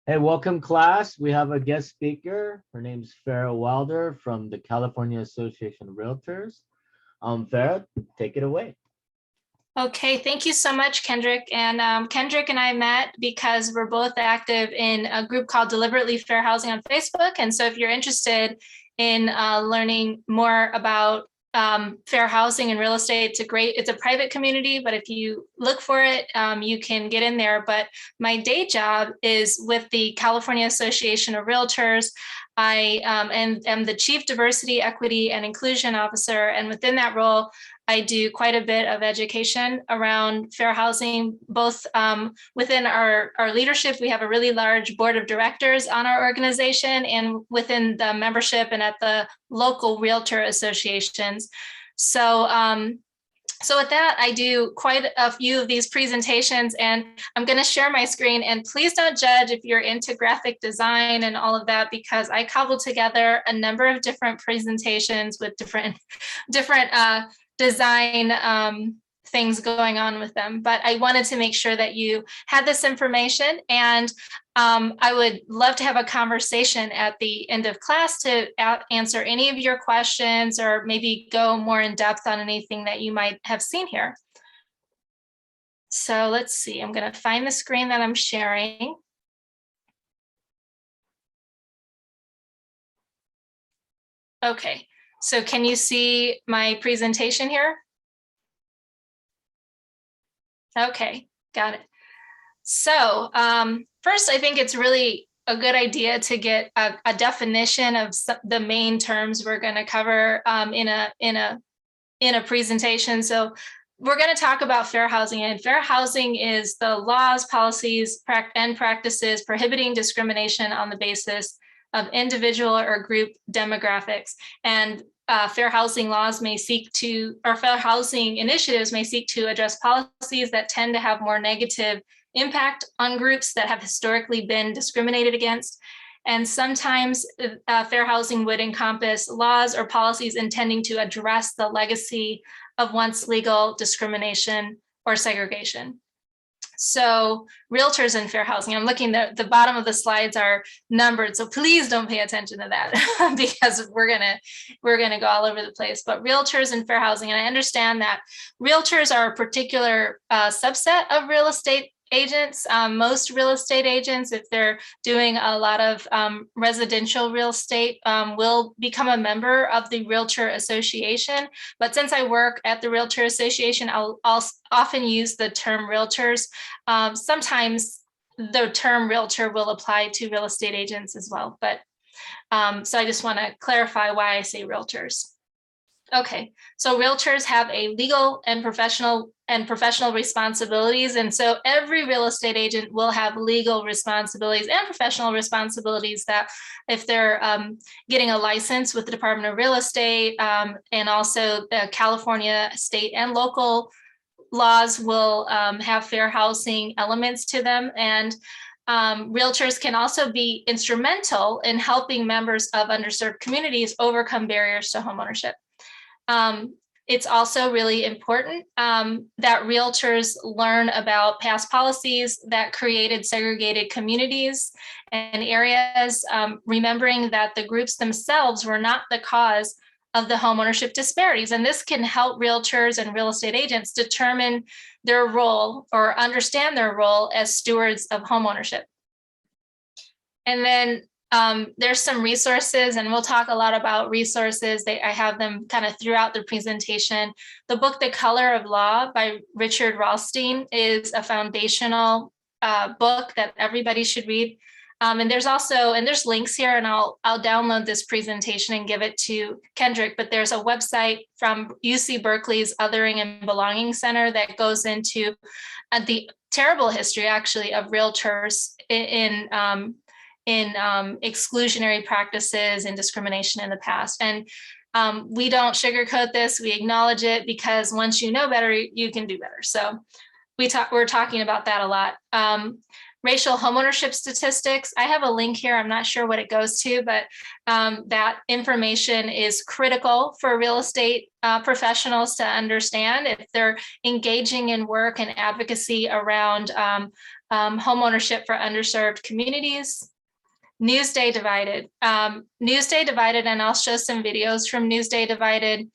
Hey, welcome class. We have a guest speaker. Her name's Farrah Wilder from the California Association of Realtors. Farrah, take it away. Okay, thank you so much, Kendrick. And Kendrick and I met because we're both active in a group called Deliberately Fair Housing on Facebook. And so if you're interested in learning more about fair housing and real estate, it's a private community, but if you look for it, you can get in there. But my day job is with the California Association of Realtors. I am the Chief Diversity, Equity, and Inclusion Officer. And within that role, I do quite a bit of education around fair housing, both within our leadership. We have a really large board of directors on our organization and within the membership and at the local realtor associations. So with that, I do quite a few of these presentations, and I'm going to share my screen. And please don't judge if you're into graphic design and all of that, because I cobbled together a number of different presentations with different design things going on with them. But I wanted to make sure that you had this information, and I would love to have a conversation at the end of class to answer any of your questions or maybe go more in depth on anything that you might have seen here. So let's see, I'm going to find the screen that I'm sharing. Okay, so can you see my presentation here? Okay, got it. So first, I think it's really a good idea to get a definition of the main terms we're going to cover in a presentation. So we're going to talk about fair housing, and fair housing is the laws, policies, and practices prohibiting discrimination on the basis of individual or group demographics. And fair housing laws may seek to, or fair housing initiatives may seek to address policies that tend to have more negative impact on groups that have historically been discriminated against. And sometimes fair housing would encompass laws or policies intending to address the legacy of once legal discrimination or segregation. So realtors and fair housing, I'm looking at the bottom of the slides are numbered, so please don't pay attention to that because we're gonna go all over the place. But realtors and fair housing, and I understand that realtors are a particular subset of real estate agents. Most real estate agents, if they're doing a lot of residential real estate, will become a member of the Realtor Association. But since I work at the Realtor Association, I'll often use the term realtors. Sometimes the term realtor will apply to real estate agents as well. But so I just want to clarify why I say realtors. Okay, so realtors have a legal and professional responsibilities. And so every real estate agent will have legal responsibilities and professional responsibilities that if they're getting a license with the Department of Real Estate, and also the California state and local laws will have fair housing elements to them. And realtors can also be instrumental in helping members of underserved communities overcome barriers to homeownership. It's also really important that realtors learn about past policies that created segregated communities and areas, remembering that the groups themselves were not the cause of the homeownership disparities. And this can help realtors and real estate agents determine their role or understand their role as stewards of homeownership. And then there's some resources, and we'll talk a lot about resources. I have them kind of throughout the presentation. The book, The Color of Law by Richard Rothstein, is a foundational book that everybody should read. And there's links here, and I'll download this presentation and give it to Kendrick, but there's a website from UC Berkeley's Othering and Belonging Center that goes into the terrible history actually of realtors in exclusionary practices and discrimination in the past. And we don't sugarcoat this, we acknowledge it, because once you know better, you can do better. So we're talking about that a lot. Racial homeownership statistics, I have a link here, I'm not sure what it goes to, but that information is critical for real estate professionals to understand if they're engaging in work and advocacy around homeownership for underserved communities. Newsday Divided. Newsday Divided, and I'll show some videos from Newsday Divided.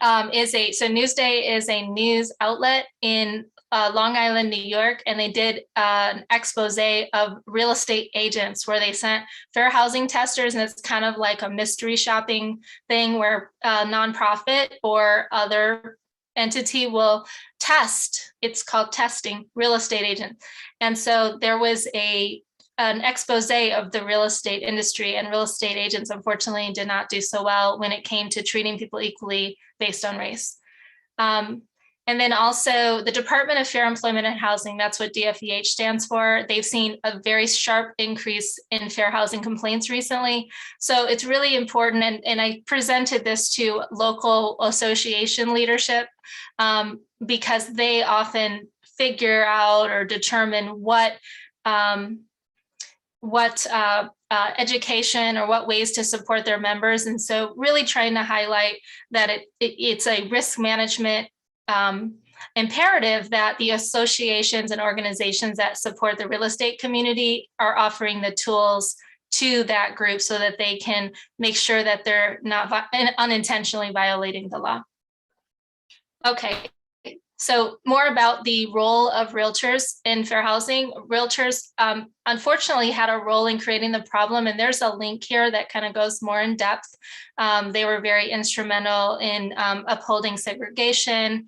Newsday is a news outlet in Long Island, New York, and they did an expose of real estate agents where they sent fair housing testers, and it's kind of like a mystery shopping thing where a nonprofit or other entity will test. It's called testing real estate agents. And so there was an expose of the real estate industry, and real estate agents unfortunately did not do so well when it came to treating people equally based on race. And then also the Department of Fair Employment and Housing, that's what DFEH stands for. They've seen a very sharp increase in fair housing complaints recently. So it's really important, and I presented this to local association leadership because they often figure out or determine what education or what ways to support their members. And so really trying to highlight that it's a risk management imperative that the associations and organizations that support the real estate community are offering the tools to that group so that they can make sure that they're not unintentionally violating the law. Okay. So more about the role of realtors in fair housing. Realtors unfortunately had a role in creating the problem, and there's a link here that kind of goes more in depth. They were very instrumental in upholding segregation.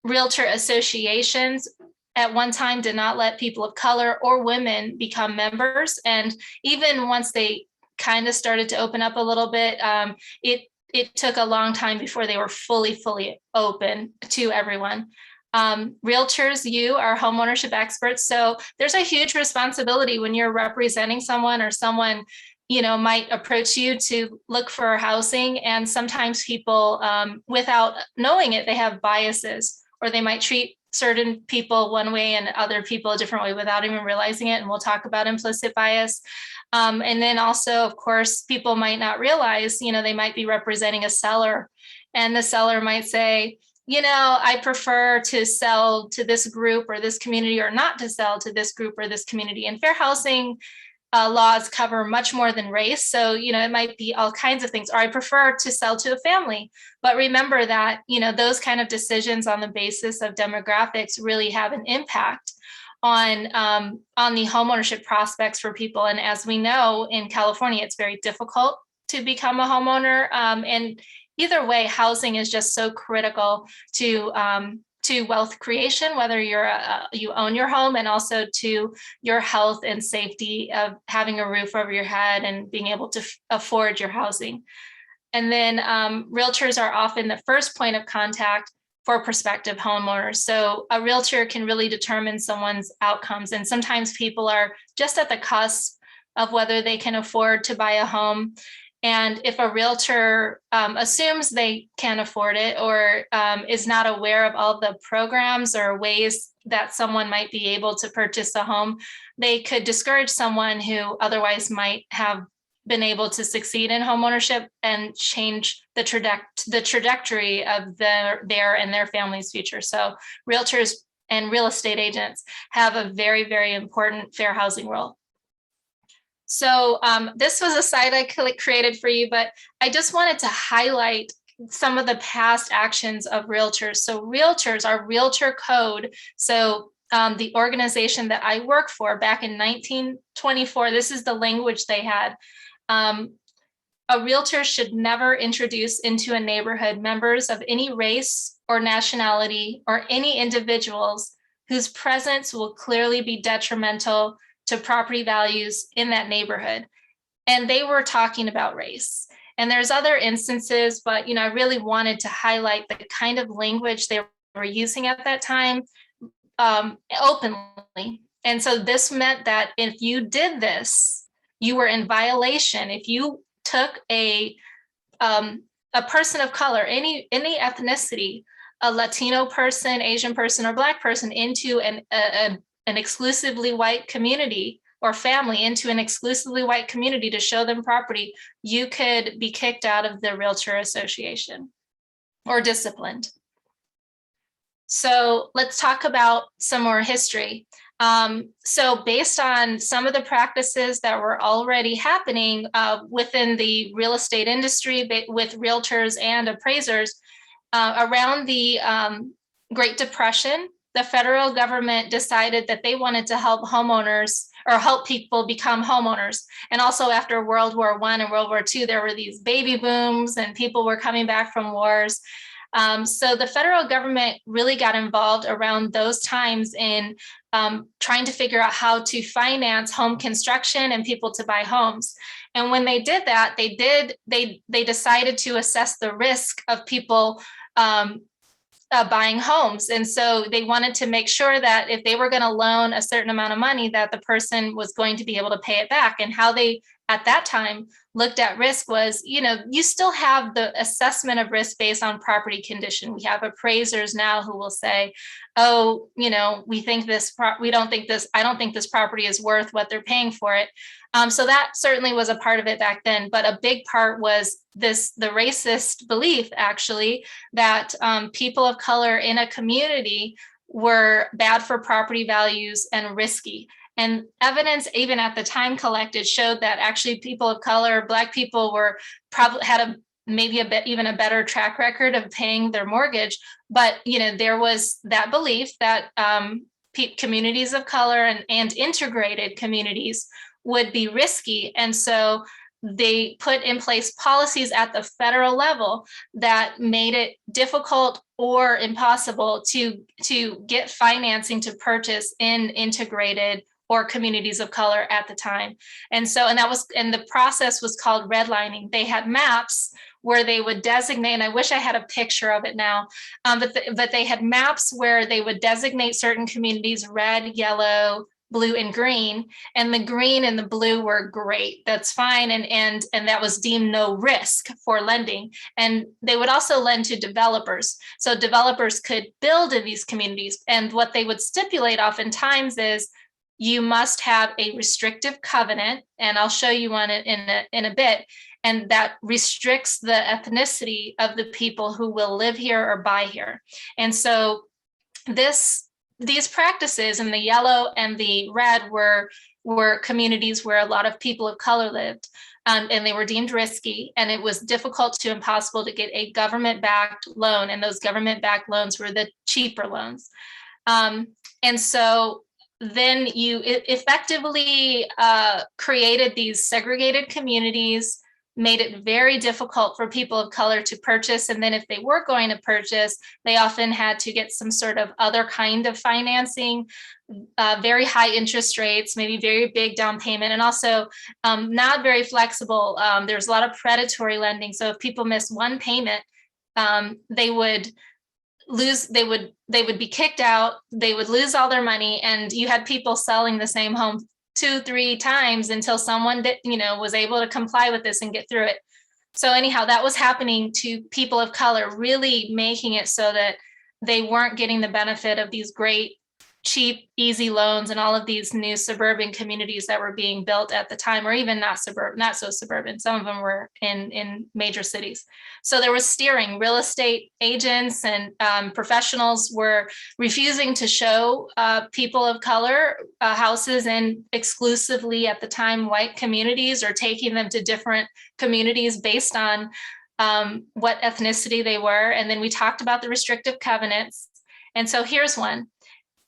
Realtor associations at one time did not let people of color or women become members. And even once they kind of started to open up a little bit, it took a long time before they were fully open to everyone. Realtors, you are homeownership experts. So there's a huge responsibility when you're representing someone, or someone, might approach you to look for housing. And sometimes people, without knowing it, they have biases, or they might treat certain people one way and other people a different way without even realizing it. And we'll talk about implicit bias. And then also, of course, people might not realize, they might be representing a seller, and the seller might say, I prefer to sell to this group or this community, or not to sell to this group or this community. And fair housing laws cover much more than race. So, it might be all kinds of things, or I prefer to sell to a family. But remember that, those kind of decisions on the basis of demographics really have an impact on the homeownership prospects for people. And as we know, in California, it's very difficult to become a homeowner. And either way, housing is just so critical to wealth creation, whether you own your home, and also to your health and safety of having a roof over your head and being able to afford your housing. And then realtors are often the first point of contact for prospective homeowners. So a realtor can really determine someone's outcomes. And sometimes people are just at the cusp of whether they can afford to buy a home. And if a realtor assumes they can afford it, or is not aware of all the programs or ways that someone might be able to purchase a home, they could discourage someone who otherwise might have been able to succeed in homeownership and change the trajectory of their and their family's future. So realtors and real estate agents have a very, very important fair housing role. So this was a site I created for you, but I just wanted to highlight some of the past actions of realtors. So realtors, our Realtor Code. So the organization that I work for back in 1924, this is the language they had. A realtor should never introduce into a neighborhood members of any race or nationality, or any individuals whose presence will clearly be detrimental to property values in that neighborhood. And they were talking about race. And there's other instances, but I really wanted to highlight the kind of language they were using at that time openly. And so this meant that if you did this, you were in violation. If you took a person of color, any ethnicity, a Latino person, Asian person, or Black person into an exclusively white community, or family into an exclusively white community to show them property, you could be kicked out of the Realtor Association or disciplined. So let's talk about some more history. So based on some of the practices that were already happening within the real estate industry with realtors and appraisers, around the Great Depression, the federal government decided that they wanted to help homeowners or help people become homeowners. And also after World War I and World War II, there were these baby booms and people were coming back from wars. So the federal government really got involved around those times in trying to figure out how to finance home construction and people to buy homes. And when they did that, they decided to assess the risk of people buying homes. And so they wanted to make sure that if they were going to loan a certain amount of money, that the person was going to be able to pay it back. And how they, at that time, looked at risk was, you still have the assessment of risk based on property condition. We have appraisers now who will say, oh, we think this, we don't think this, I don't think this property is worth what they're paying for it. So that certainly was a part of it back then, but a big part was the racist belief, actually, that people of color in a community were bad for property values and risky. And evidence, even at the time collected, showed that actually people of color, Black people, were probably had maybe a bit even a better track record of paying their mortgage. But there was that belief that communities of color and integrated communities would be risky. And so they put in place policies at the federal level that made it difficult or impossible to get financing to purchase in integrated or communities of color at the time. And the process was called redlining. They had maps where they would designate, and I wish I had a picture of it now, but they had maps where they would designate certain communities, red, yellow, blue, and green, and the green and the blue were great. That's fine. And that was deemed no risk for lending. And they would also lend to developers. So developers could build in these communities. And what they would stipulate oftentimes is you must have a restrictive covenant, and I'll show you one in a bit, and that restricts the ethnicity of the people who will live here or buy here. And so these practices in the yellow and the red were communities where a lot of people of color lived, and they were deemed risky, and it was difficult to impossible to get a government-backed loan, and those government-backed loans were the cheaper loans. And so then you effectively created these segregated communities, made it very difficult for people of color to purchase. And then if they were going to purchase, they often had to get some sort of other kind of financing, very high interest rates, maybe very big down payment, and also not very flexible. There's a lot of predatory lending. So if people miss one payment, they would be kicked out, they would lose all their money, and you had people selling the same home 2-3 times until someone that was able to comply with this and get through it. So anyhow, that was happening to people of color, really making it so that they weren't getting the benefit of these great, cheap, easy loans and all of these new suburban communities that were being built at the time, or even not so suburban. Some of them were in major cities. So there was steering. Real estate agents and professionals were refusing to show people of color houses in exclusively, at the time, white communities, or taking them to different communities based on what ethnicity they were. And then we talked about the restrictive covenants. And so here's one.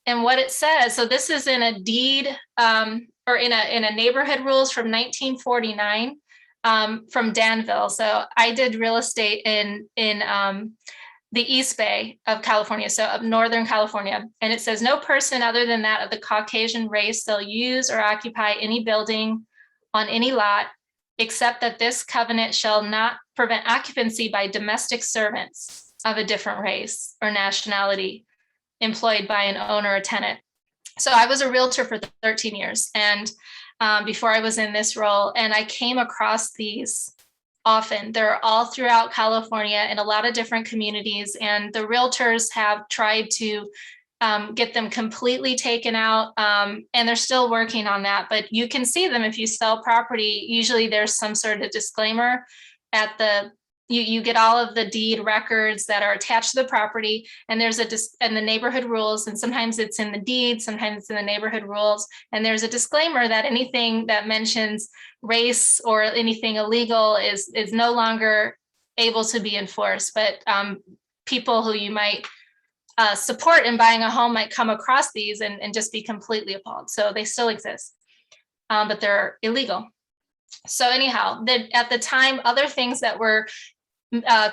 And what it says, so this is in a deed or in a neighborhood rules from 1949 from Danville. So I did real estate in the East Bay of California, so of Northern California. And it says, no person other than that of the Caucasian race shall use or occupy any building on any lot, except that this covenant shall not prevent occupancy by domestic servants of a different race or nationality employed by an owner or tenant. So I was a realtor for 13 years, and before I was in this role, and I came across these often. They're all throughout California in a lot of different communities, and the realtors have tried to get them completely taken out, and they're still working on that. But you can see them if you sell property. Usually there's some sort of disclaimer at the you get all of the deed records that are attached to the property, and there's and the neighborhood rules, and sometimes it's in the deed, sometimes it's in the neighborhood rules, and there's a disclaimer that anything that mentions race or anything illegal is no longer able to be enforced. But people who you might support in buying a home might come across these and just be completely appalled. So they still exist, but they're illegal. So anyhow, at the time, other things that were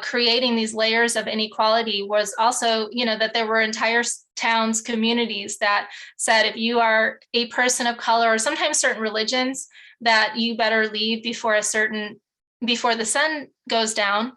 creating these layers of inequality was also, that there were entire towns, communities that said, if you are a person of color, or sometimes certain religions, that you better leave before the sun goes down,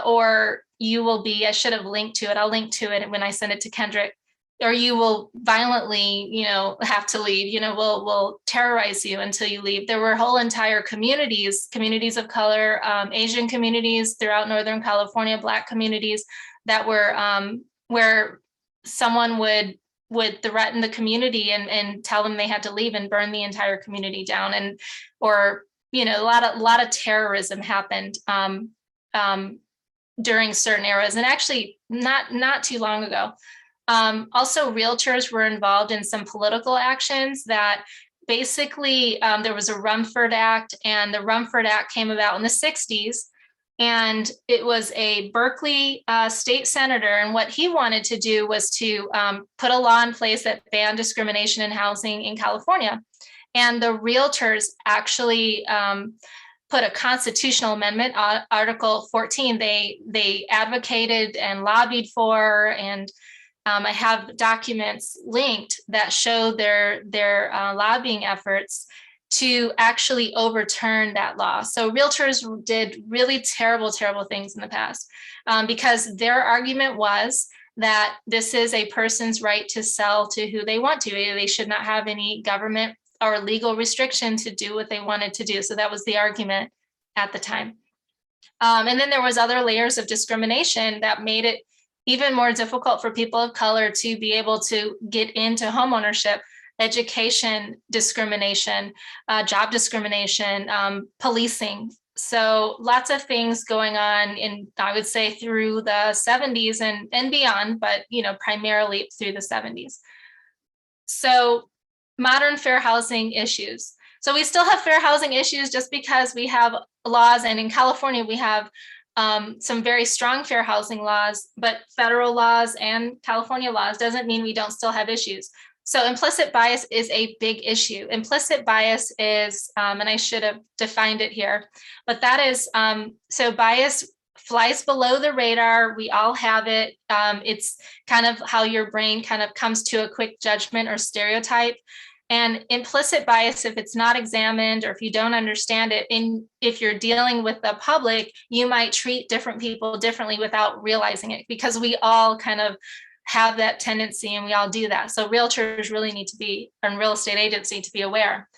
or you will be, I should have linked to it, I'll link to it when I send it to Kendrick, or you will violently, have to leave, we'll terrorize you until you leave. There were whole entire communities of color, Asian communities throughout Northern California, Black communities that were where someone would threaten the community and tell them they had to leave and burn the entire community down. And, or, a lot of terrorism happened during certain eras, and actually not too long ago. Also, realtors were involved in some political actions that basically there was a Rumford Act, and the Rumford Act came about in the 60s. And it was a Berkeley state senator. And what he wanted to do was to put a law in place that banned discrimination in housing in California. And the realtors actually put a constitutional amendment, Article 14, they advocated and lobbied for, and I have documents linked that show their lobbying efforts to actually overturn that law. So realtors did really terrible things in the past because their argument was that this is a person's right to sell to who they want to. They should not have any government or legal restriction to do what they wanted to do. So that was the argument at the time. And then there was other layers of discrimination that made it even more difficult for people of color to be able to get into homeownership, education discrimination, job discrimination, policing. So lots of things going on in, I would say, through the 70s and beyond, but primarily through the 70s. So modern fair housing issues. So we still have fair housing issues just because we have laws, and in California we have some very strong fair housing laws, but federal laws and California laws doesn't mean we don't still have issues. So implicit bias is a big issue. Implicit bias is, and I should have defined it here, but that is, so bias flies below the radar. We all have it. It's kind of how your brain kind of comes to a quick judgment or stereotype. And implicit bias, if it's not examined or if you don't understand it, and if you're dealing with the public, you might treat different people differently without realizing it, because we all kind of have that tendency and we all do that. So realtors really need to be, and real estate agents need to be aware.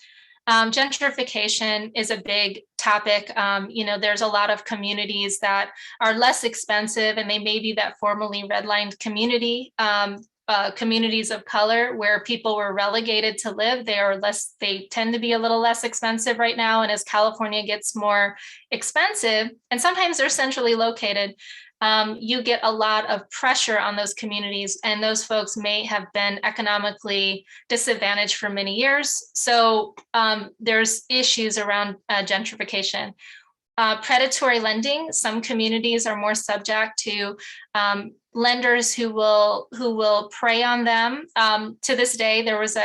Gentrification is a big topic. There's a lot of communities that are less expensive, and they may be that formerly redlined community. Communities of color where people were relegated to live, they tend to be a little less expensive right now. And as California gets more expensive, and sometimes they're centrally located, you get a lot of pressure on those communities, and those folks may have been economically disadvantaged for many years. So there's issues around gentrification. Predatory lending. Some communities are more subject to lenders who will prey on them. To this day, there was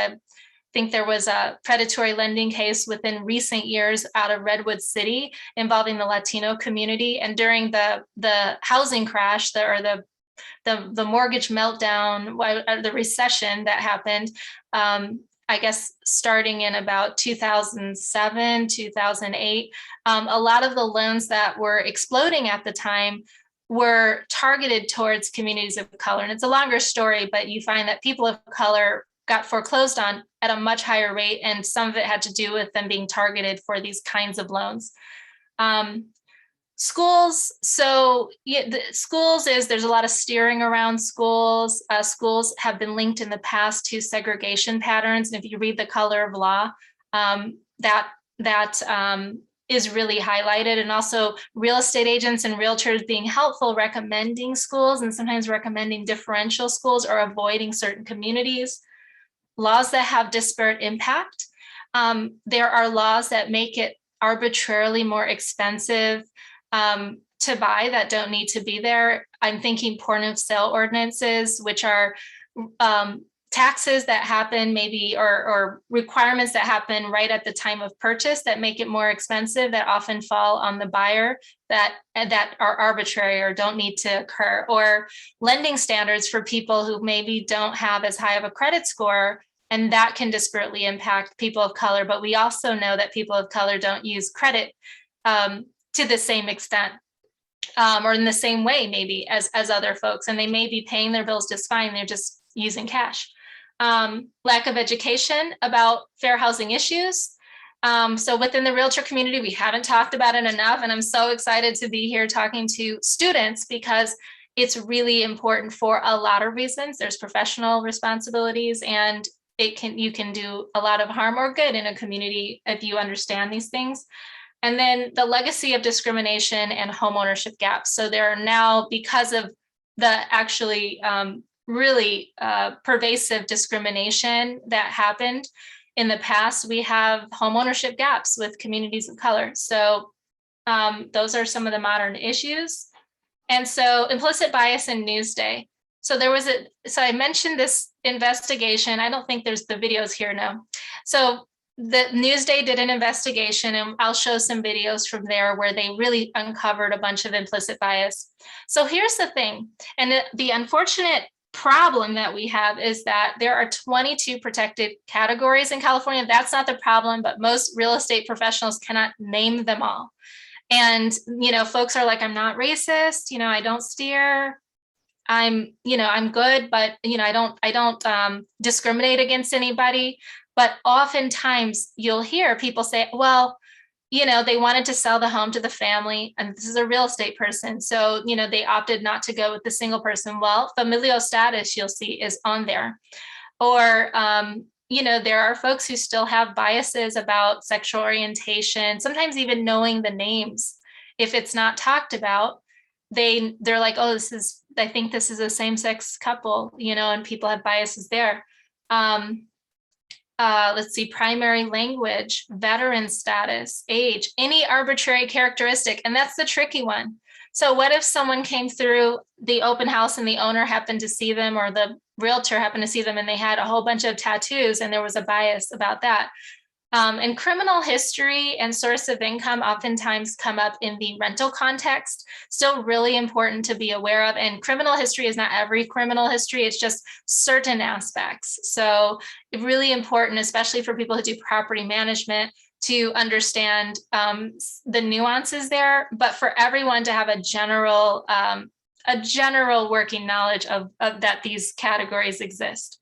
a predatory lending case within recent years out of Redwood City involving the Latino community. And during the housing crash, the mortgage meltdown, the recession that happened, I guess starting in about 2007, 2008, a lot of the loans that were exploding at the time were targeted towards communities of color. And it's a longer story, but you find that people of color got foreclosed on at a much higher rate, and some of it had to do with them being targeted for these kinds of loans. Schools. So there's a lot of steering around schools. Schools have been linked in the past to segregation patterns. And if you read The Color of Law, that is really highlighted, and also real estate agents and realtors being helpful, recommending schools and sometimes recommending differential schools or avoiding certain communities. Laws that have disparate impact. There are laws that make it arbitrarily more expensive to buy that don't need to be there. I'm thinking point of sale ordinances, which are taxes that happen maybe or requirements that happen right at the time of purchase that make it more expensive, that often fall on the buyer, that are arbitrary or don't need to occur, or lending standards for people who maybe don't have as high of a credit score, and that can disparately impact people of color. But we also know that people of color don't use credit to the same extent or in the same way maybe as other folks, and they may be paying their bills just fine, they're just using cash. Lack of education about fair housing issues. So within the realtor community, we haven't talked about it enough, and I'm so excited to be here talking to students because it's really important for a lot of reasons. There's professional responsibilities, and you can do a lot of harm or good in a community if you understand these things. And then the legacy of discrimination and homeownership gaps. So there are now, because of the actually really pervasive discrimination that happened in the past, we have homeownership gaps with communities of color. So those are some of the modern issues. And so implicit bias in Newsday. So so I mentioned this investigation. I don't think there's the videos here now. So the Newsday did an investigation, and I'll show some videos from there where they really uncovered a bunch of implicit bias. So here's the thing, and the unfortunate problem that we have is that there are 22 protected categories in California. That's not the problem, but most real estate professionals cannot name them all. And, folks are like, I'm not racist, I don't steer, I'm good, but, I don't discriminate against anybody. But oftentimes you'll hear people say, well, they wanted to sell the home to the family, and this is a real estate person. So, they opted not to go with the single person. Well, familial status, you'll see, is on there. Or, there are folks who still have biases about sexual orientation, sometimes even knowing the names. If it's not talked about, they're like, oh, I think this is a same-sex couple, and people have biases there. Let's see, primary language, veteran status, age, any arbitrary characteristic. And that's the tricky one. So what if someone came through the open house and the owner happened to see them, or the realtor happened to see them, and they had a whole bunch of tattoos, and there was a bias about that? And criminal history and source of income oftentimes come up in the rental context. Still really important to be aware of. And criminal history is not every criminal history, it's just certain aspects. So really important, especially for people who do property management, to understand the nuances there, but for everyone to have a general working knowledge of that these categories exist.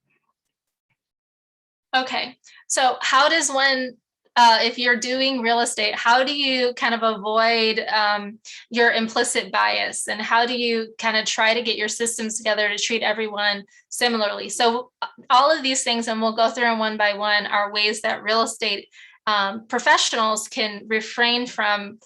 Okay, so how does one, if you're doing real estate, how do you kind of avoid your implicit bias, and how do you kind of try to get your systems together to treat everyone similarly? So all of these things, and we'll go through them one by one, are ways that real estate professionals can refrain from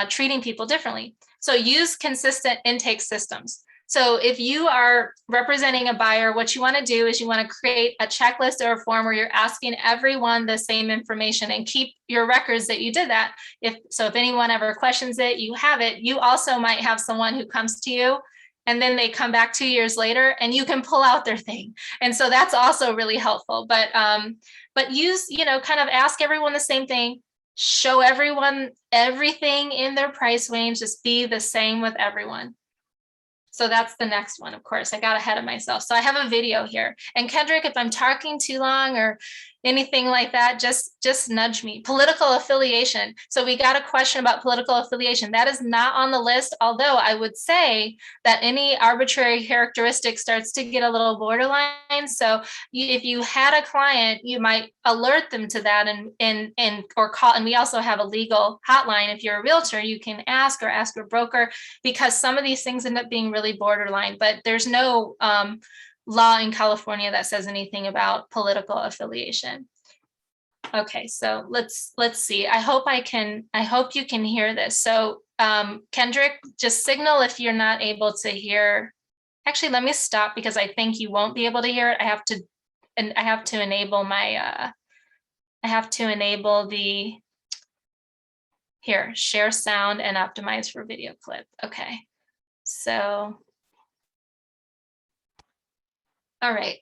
treating people differently. So use consistent intake systems. So if you are representing a buyer, what you want to do is you want to create a checklist or a form where you're asking everyone the same information, and keep your records that you did that. If anyone ever questions it, you have it. You also might have someone who comes to you and then they come back 2 years later and you can pull out their thing. And so that's also really helpful. But use, kind of ask everyone the same thing, show everyone everything in their price range, just be the same with everyone. So that's the next one. Of course, I got ahead of myself. So I have a video here. And Kendrick, if I'm talking too long or anything like that, just nudge me. Political affiliation. So we got a question about political affiliation. That is not on the list, although I would say that any arbitrary characteristic starts to get a little borderline. So if you had a client, you might alert them to that or call. And we also have a legal hotline. If you're a realtor, you can ask your broker, because some of these things end up being really borderline, but there's no law in California that says anything about political affiliation. Okay, so let's see. I hope you can hear this. So Kendrick, just signal if you're not able to hear. Actually, let me stop because I think you won't be able to hear it. I have to enable my I have to enable the share sound and optimize for video clip. Okay. So all right.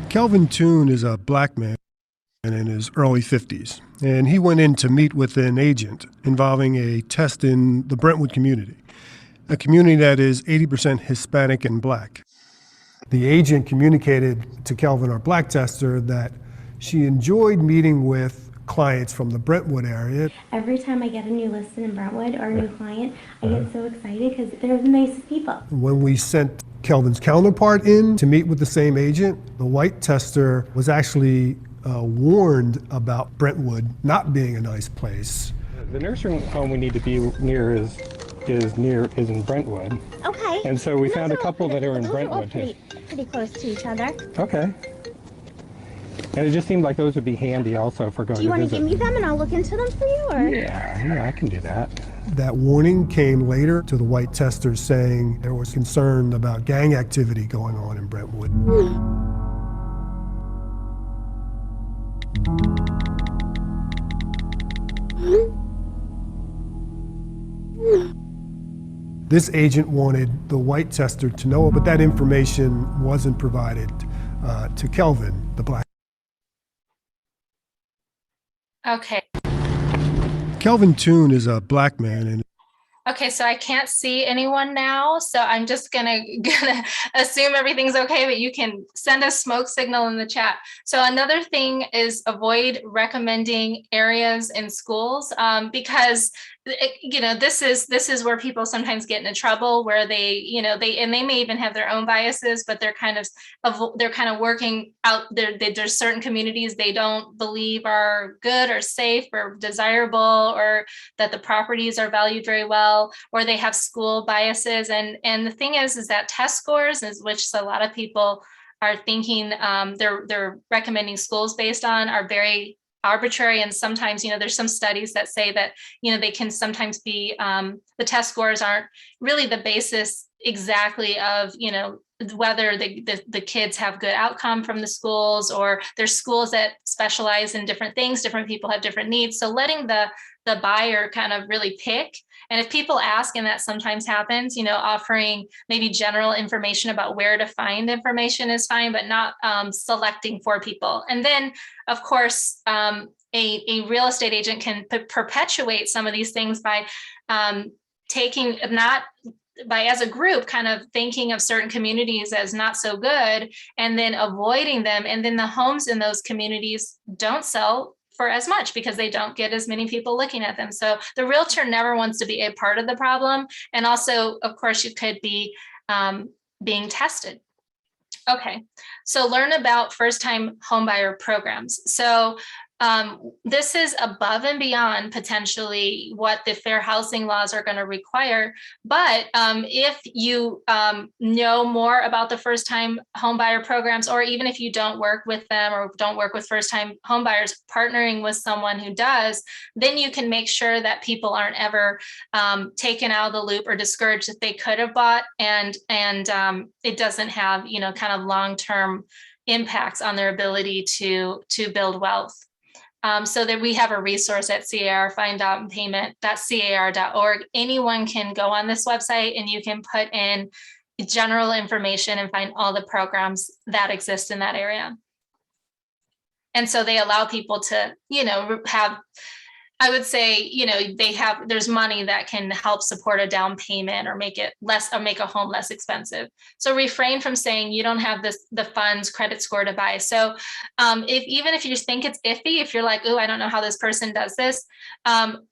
Kelvin Toon is a black man in his early 50s, and he went in to meet with an agent involving a test in the Brentwood community, a community that is 80% Hispanic and black. The agent communicated to Kelvin, our black tester, that she enjoyed meeting with clients from the Brentwood area. Every time I get a new listing in Brentwood or a new client, I get so excited because they're the nicest people. When we sent Kelvin's counterpart in to meet with the same agent, the white tester was actually warned about Brentwood not being a nice place. The nursing home we need to be near is in Brentwood. Okay. And so we found a couple that are in Brentwood. Pretty close to each other. Okay. And it just seemed like those would be handy also for going to visit. Do you want to give me them and I'll look into them for you? Or? Yeah, I can do that. That warning came later to the white testers saying there was concern about gang activity going on in Brentwood. This agent wanted the white tester to know, but that information wasn't provided to Kelvin, the black. Okay. Kelvin Toon is a black man and Okay, so I can't see anyone now, so I'm just gonna assume everything's okay, but you can send a smoke signal in the chat. So another thing is avoid recommending areas in schools because this is where people sometimes get into trouble, where they may even have their own biases, but they're kind of working out there's certain communities they don't believe are good or safe or desirable, or that the properties are valued very well, or they have school biases. And the thing is that test scores, which a lot of people are thinking they're recommending schools based on, are very arbitrary. And sometimes, there's some studies that say that, they can sometimes be, the test scores aren't really the basis exactly of, whether the kids have good outcome from the schools, or there's schools that specialize in different things. Different people have different needs. So letting the buyer kind of really pick. And if people ask, and that sometimes happens, offering maybe general information about where to find information is fine, but not selecting for people. And then, of course, a real estate agent can perpetuate some of these things by as a group, kind of thinking of certain communities as not so good, and then avoiding them. And then the homes in those communities don't sell for as much because they don't get as many people looking at them. So the realtor never wants to be a part of the problem. And also, of course, you could be being tested. Okay, so learn about first-time homebuyer programs. So this is above and beyond potentially what the fair housing laws are going to require. But if you know more about the first-time homebuyer programs, or even if you don't work with them or don't work with first-time homebuyers, partnering with someone who does, then you can make sure that people aren't ever taken out of the loop or discouraged that they could have bought, and it doesn't have kind of long-term impacts on their ability to build wealth. So that we have a resource at CAR, finddownpayment.car.org. Anyone can go on this website and you can put in general information and find all the programs that exist in that area. And so they allow people to, have, I would say, there's money that can help support a down payment or make it less, or make a home less expensive. So refrain from saying you don't have the funds, credit score to buy. So even if you just think it's iffy, if you're like, oh, I don't know how this person does this,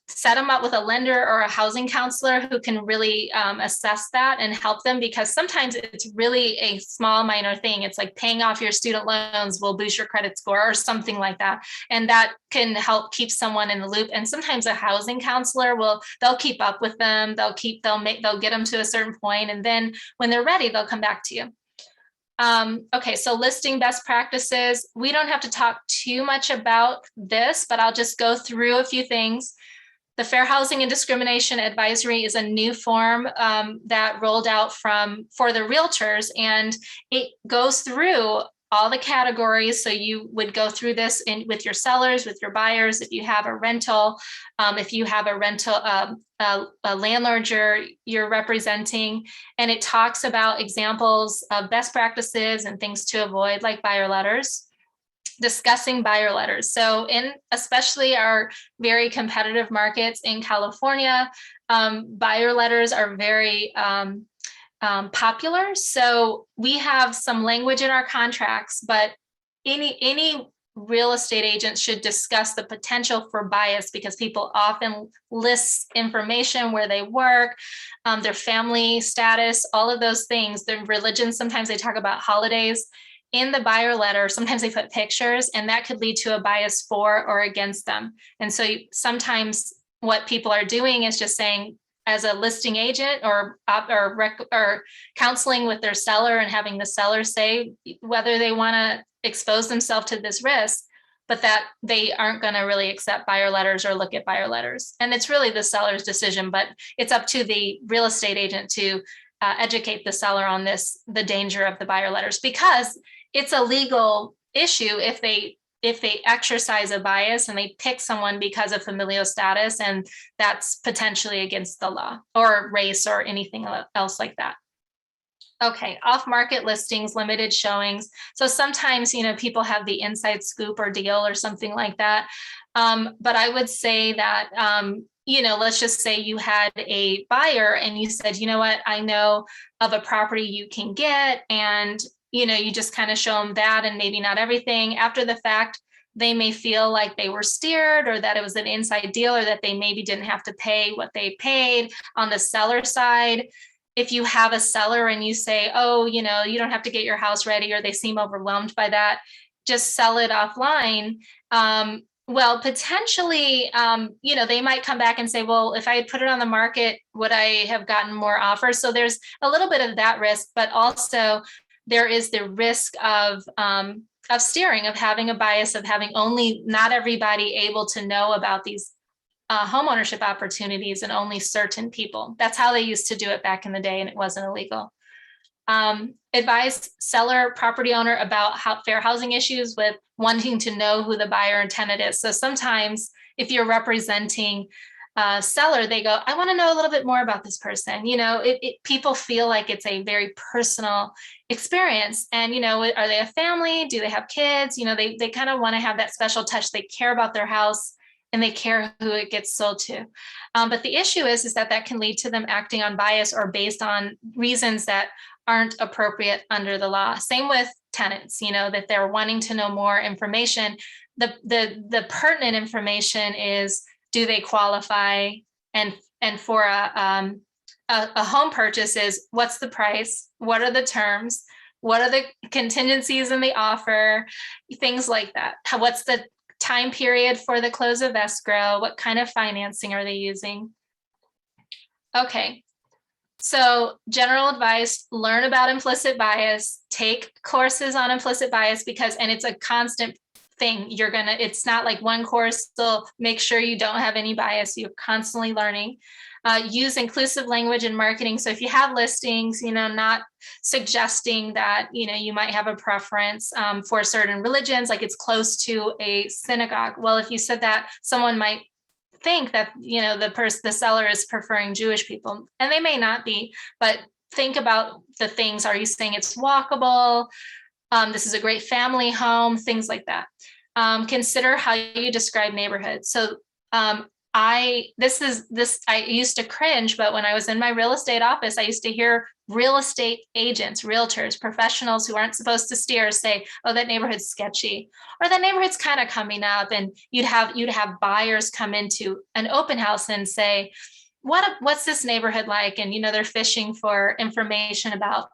set them up with a lender or a housing counselor who can really assess that and help them, because sometimes it's really a small minor thing. It's like paying off your student loans will boost your credit score or something like that. And that can help keep someone in the loop. And sometimes a housing counselor they'll keep up with them. They'll get them to a certain point, and then when they're ready, they'll come back to you. Okay, so listing best practices. We don't have to talk too much about this, but I'll just go through a few things. The Fair Housing and Discrimination Advisory is a new form that rolled out for the realtors, and it goes through all the categories. So you would go through this with your sellers, with your buyers, if you have a rental, if you have a rental, a landlord you're representing, and it talks about examples of best practices and things to avoid, like buyer letters. Discussing buyer letters. So in especially our very competitive markets in California, buyer letters are very popular. So we have some language in our contracts, but any real estate agent should discuss the potential for bias, because people often list information, where they work, their family status, all of those things, their religion. Sometimes they talk about holidays. In the buyer letter, sometimes they put pictures, and that could lead to a bias for or against them. And so sometimes what people are doing is just saying, as a listing agent or counseling with their seller, and having the seller say whether they want to expose themselves to this risk, but that they aren't going to really accept buyer letters or look at buyer letters. And it's really the seller's decision, but it's up to the real estate agent to educate the seller on the danger of the buyer letters, because it's a legal issue if they exercise a bias and they pick someone because of familial status, and that's potentially against the law, or race, or anything else like that. Okay, off-market listings, limited showings. So sometimes, people have the inside scoop or deal or something like that. But I would say that, let's just say you had a buyer and you said, you know what, I know of a property you can get, and you just kind of show them that, and maybe not everything. After the fact, they may feel like they were steered, or that it was an inside deal, or that they maybe didn't have to pay what they paid. On the seller side, if you have a seller and you say, oh, you don't have to get your house ready, or they seem overwhelmed by that, just sell it offline. Well, potentially, they might come back and say, well, if I had put it on the market, would I have gotten more offers? So there's a little bit of that risk, but also there is the risk of steering, of having a bias, of having only not everybody able to know about these homeownership opportunities, and only certain people. That's how they used to do it back in the day, and it wasn't illegal. Advise seller, property owner about fair housing issues, with wanting to know who the buyer and tenant is. So sometimes if you're representing a seller, they go, I want to know a little bit more about this person. People feel like it's a very personal experience. And, are they a family? Do they have kids? They kind of want to have that special touch. They care about their house, and they care who it gets sold to. But the issue is that can lead to them acting on bias, or based on reasons that aren't appropriate under the law. Same with tenants, that they're wanting to know more information. The pertinent information is, do they qualify? And for a home purchase is, what's the price? What are the terms? What are the contingencies in the offer? Things like that. What's the time period for the close of escrow? What kind of financing are they using? Okay. So general advice, learn about implicit bias, take courses on implicit bias, and it's a constant thing. It's not like one course, so make sure you don't have any bias. You're constantly learning. Use inclusive language in marketing. So if you have listings, not suggesting that, you might have a preference for certain religions, like it's close to a synagogue. Well, if you said that, someone might think that, the seller is preferring Jewish people, and they may not be, but think about the things. Are you saying it's walkable? This is a great family home, things like that. Consider how you describe neighborhoods. So I used to cringe, but when I was in my real estate office, I used to hear real estate agents, realtors, professionals who aren't supposed to steer say, oh, that neighborhood's sketchy, or that neighborhood's kind of coming up. And you'd have buyers come into an open house and say, what's this neighborhood like? And, they're fishing for information about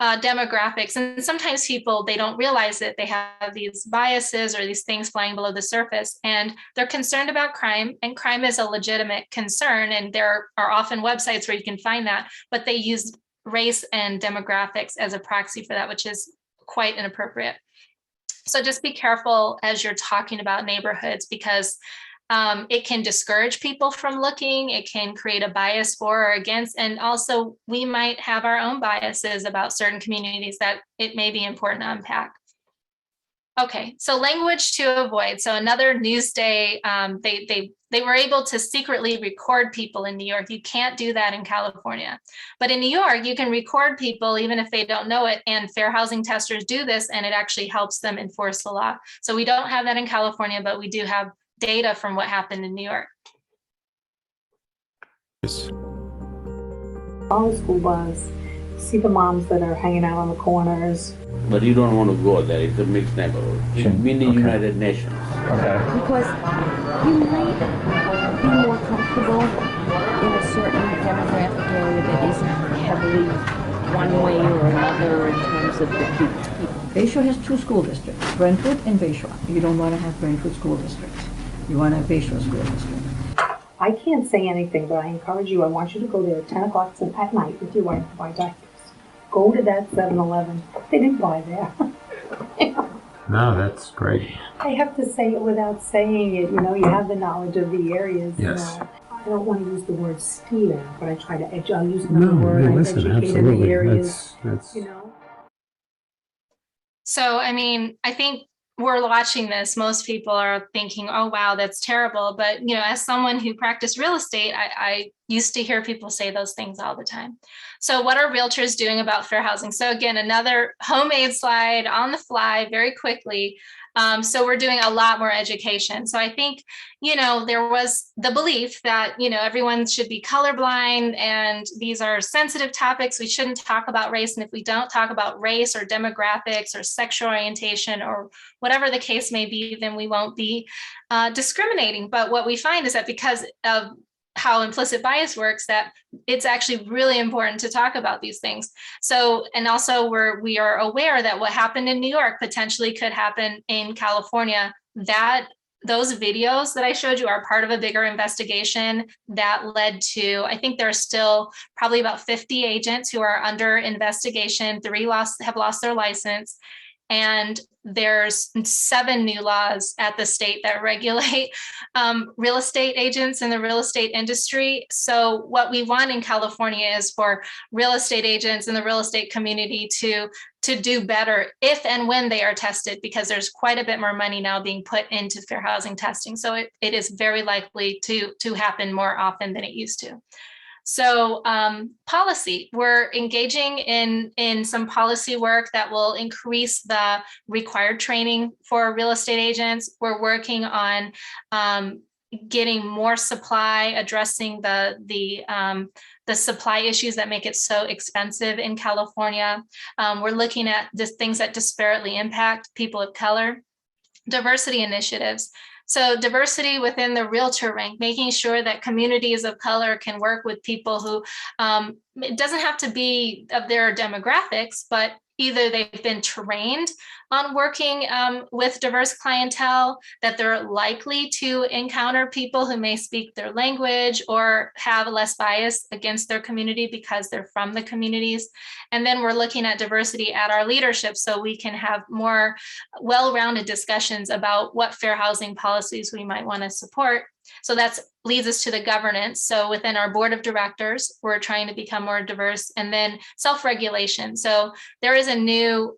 demographics. And sometimes people, they don't realize that they have these biases or these things flying below the surface, and they're concerned about crime, and crime is a legitimate concern. And there are often websites where you can find that, but they use race and demographics as a proxy for that, which is quite inappropriate. So just be careful as you're talking about neighborhoods, because it can discourage people from looking. It can create a bias for or against. And also we might have our own biases about certain communities that it may be important to unpack. Okay, so language to avoid. So another Newsday, they were able to secretly record people in New York. You can't do that in California. But in New York, you can record people even if they don't know it. And fair housing testers do this, and it actually helps them enforce the law. So we don't have that in California, but we do have data from what happened in New York. All the school bus, see the moms that are hanging out on the corners. But you don't want to go there. It's a mixed neighborhood. It's mini Okay. United Nations. Okay. Because you might be more comfortable in a certain demographic area that isn't heavily one way or another in terms of the people. Bayshore has 2 school districts, Brentwood and Bayshore. You don't want to have Brentwood School District. You want to have Bayshore School District. I can't say anything, but I encourage you, I want you to go there at 10 o'clock at night with your wife to buy diapers. Go to that 7-Eleven. They didn't buy there. No, that's great. I have to say it without saying it. You know, you have the knowledge of the areas. Yes. You know. I don't want to use the word steer, but I try to I'll use another No, word. yeah, I've listen, educated absolutely. the areas. That's You know. So, I mean, I think we're watching this. Most people are thinking, oh, wow, that's terrible. But, you know, as someone who practiced real estate, I used to hear people say those things all the time. So what are realtors doing about fair housing? So again, another homemade slide on the fly very quickly. So we're doing a lot more education. So I think, you know, there was the belief that, you know, everyone should be colorblind and these are sensitive topics. We shouldn't talk about race. And if we don't talk about race or demographics or sexual orientation or whatever the case may be, then we won't be discriminating. But what we find is that because of how implicit bias works, that it's actually really important to talk about these things. So, and also we are aware that what happened in New York potentially could happen in California. That those videos that I showed you are part of a bigger investigation that led to, I think there are still probably about 50 agents who are under investigation. 3 have lost their license. And there's 7 new laws at the state that regulate real estate agents in the real estate industry. So what we want in California is for real estate agents in the real estate community to do better if and when they are tested, because there's quite a bit more money now being put into fair housing testing. So it is very likely to happen more often than it used to. So policy, we're engaging in some policy work that will increase the required training for real estate agents. We're working on getting more supply, addressing the supply issues that make it so expensive in California. We're looking at things that disparately impact people of color, diversity initiatives. So diversity within the realtor rank, making sure that communities of color can work with people who, it doesn't have to be of their demographics, but either they've been trained on working with diverse clientele, that they're likely to encounter people who may speak their language or have less bias against their community because they're from the communities. And then we're looking at diversity at our leadership so we can have more well-rounded discussions about what fair housing policies we might want to support. So that leads us to the governance. So within our board of directors, we're trying to become more diverse, and then self-regulation. So there is a new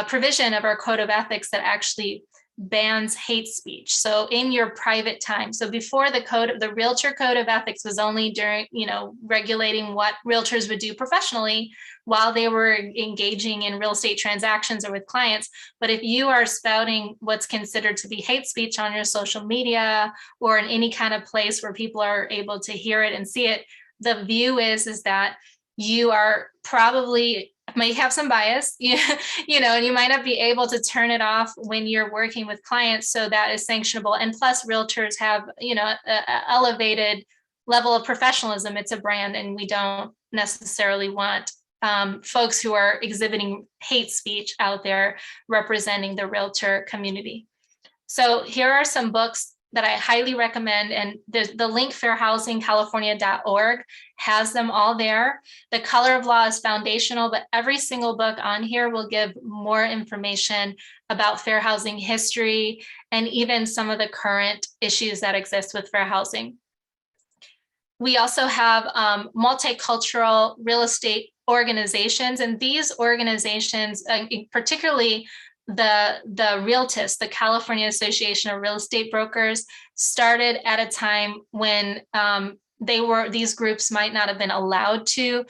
provision of our code of ethics that actually bans hate speech. So in your private time. So before the Realtor Code of Ethics was only during, regulating what realtors would do professionally while they were engaging in real estate transactions or with clients. But if you are spouting what's considered to be hate speech on your social media or in any kind of place where people are able to hear it and see it, the view is that you are probably might have some bias, and you might not be able to turn it off when you're working with clients. So that is sanctionable. And plus realtors have, an elevated level of professionalism. It's a brand, and we don't necessarily want folks who are exhibiting hate speech out there representing the realtor community. So here are some books that I highly recommend, and the link fairhousingcalifornia.org has them all there. The Color of Law is foundational, but every single book on here will give more information about fair housing history and even some of the current issues that exist with fair housing. We also have multicultural real estate organizations, and these organizations, particularly the Realtors, the California Association of Real Estate Brokers, started at a time when these groups might not have been allowed to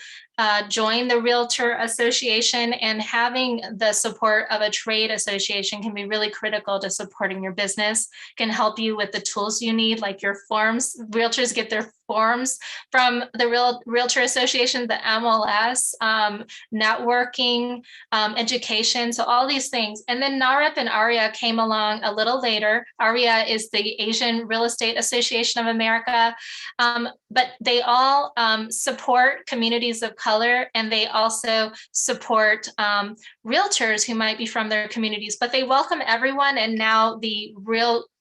join the Realtor Association, and having the support of a trade association can be really critical to supporting your business, can help you with the tools you need, like your forms. Realtors get their forms from the Realtor Association, the MLS, networking, education, so all these things. And then NAREP and ARIA came along a little later. ARIA is the Asian Real Estate Association of America, but they all support communities of color, and they also support realtors who might be from their communities, but they welcome everyone. And now the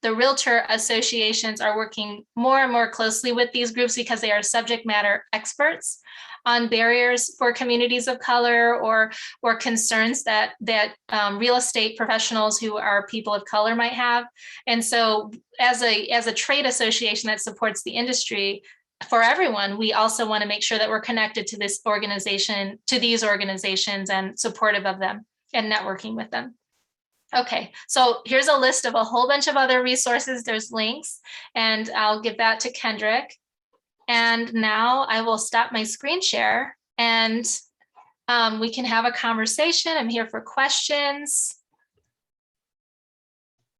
Realtor associations are working more and more closely with these groups because they are subject matter experts on barriers for communities of color, or concerns that real estate professionals who are people of color might have. And so as a trade association that supports the industry for everyone, we also want to make sure that we're connected to these organizations and supportive of them and networking with them. Okay, so here's a list of a whole bunch of other resources. There's links, and I'll give that to Kendrick. And now I will stop my screen share, and we can have a conversation. I'm here for questions.